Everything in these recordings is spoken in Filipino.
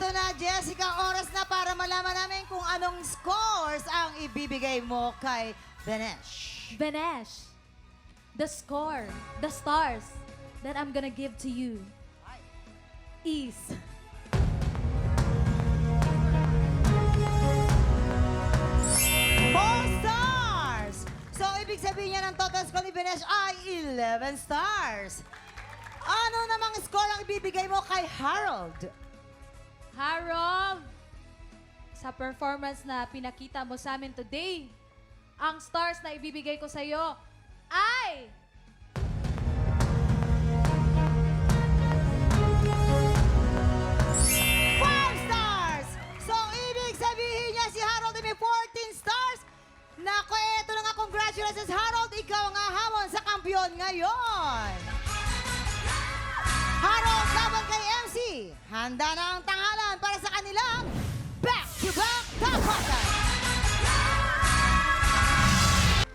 Eto na, Jessica, oras na para malaman namin kung anong scores ang ibibigay mo kay Benesh. Benesh, the score, the stars that I'm gonna give to you is... 4 stars! So, ibig sabihin niya ng total score ni Benesh ay 11 stars. Ano namang score ang ibibigay mo kay Harold? Harold, sa performance na pinakita mo sa amin today, ang stars na ibibigay ko sa'yo ay... 5 stars! So, ibig sabihin niya si Harold ay may 14 stars. Naku, eto na nga, congratulations Harold, ikaw ang hahamon sa kampiyon ngayon. Harold, laban kay MC. Handa na ang tanghalan para sa kanilang back-to-back tapakan.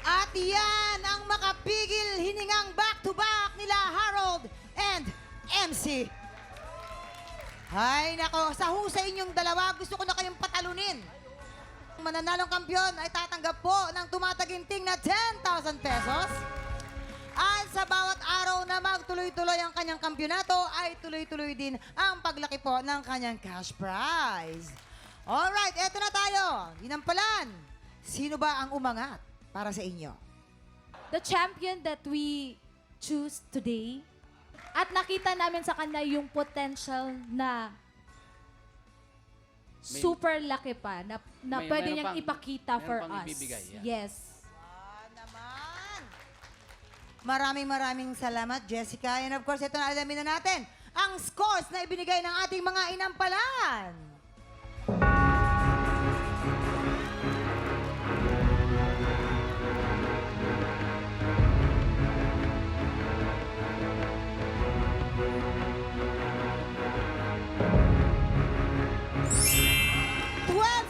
At yan ang makapigil hiningang back-to-back nila Harold and MC. Ay, nako, sa husay inyong dalawa, gusto ko na kayong patalunin. Ang mananalong kampyon ay tatanggap po ng tumataginting na 10,000 pesos. At sa bawat araw na magtuloy-tuloy ang kanyang kampyonato, ay tuloy-tuloy din ang paglaki po ng kanyang cash prize. Alright, eto na tayo. Dinampalan. Sino ba ang umangat para sa inyo? The champion that we choose today. At nakita namin sa kanya yung potential na super laki pa, na pwede meron niyang pang- ipakita meron for pang us. ibibigay, yeah. Yes. Naman. Maraming salamat, Jessica. And of course, ito na alamin na natin ang scores na ibinigay ng ating mga inampalan.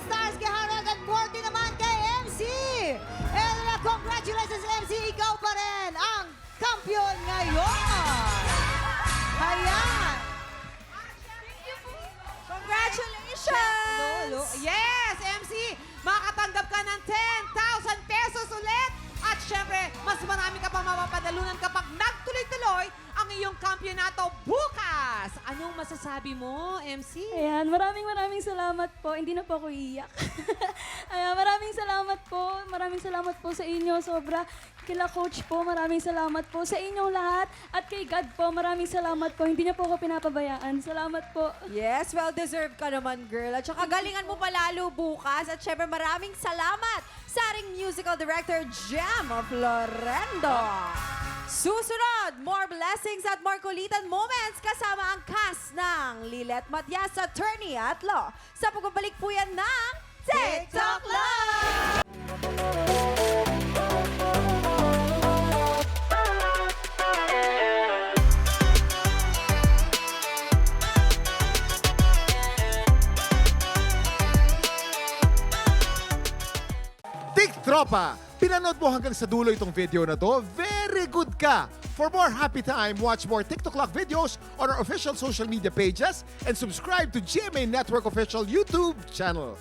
Stars kay Harold at 40 naman kay MC. And congratulations MC, ikaw pa rin ang kampiyon ngayon. Ayan. Congratulations! Yes, MC! Makakatanggap ka ng 10,000 pesos ulit. At syempre, mas marami ka pang mapapadalunan kapag nagtuloy-tuloy ang iyong kampyonato bukas. Anong masasabi mo, MC? Ayan, maraming salamat po. Hindi na po ako iiyak. Ayan, maraming salamat po sa inyo. Sobra. Kila coach po, maraming salamat po sa inyong lahat. At kay God po, maraming salamat po. Hindi niya po ako pinapabayaan. Salamat po. Yes, well-deserved ka naman, girl. At saka galingan mo palalo bukas. At syempre, maraming salamat sa ating musical director, Jam of Lorendo. Susunod, more blessings at more kulitan moments kasama ang cast ng Lilet Matias, Attorney at Law. Sa pagbabalik po yan ng TikTok Live! Tropa, pinanood mo hanggang sa dulo itong video na to? Very good ka! For more happy time, watch more TikTok Lock videos on our official social media pages and subscribe to GMA Network official YouTube channel.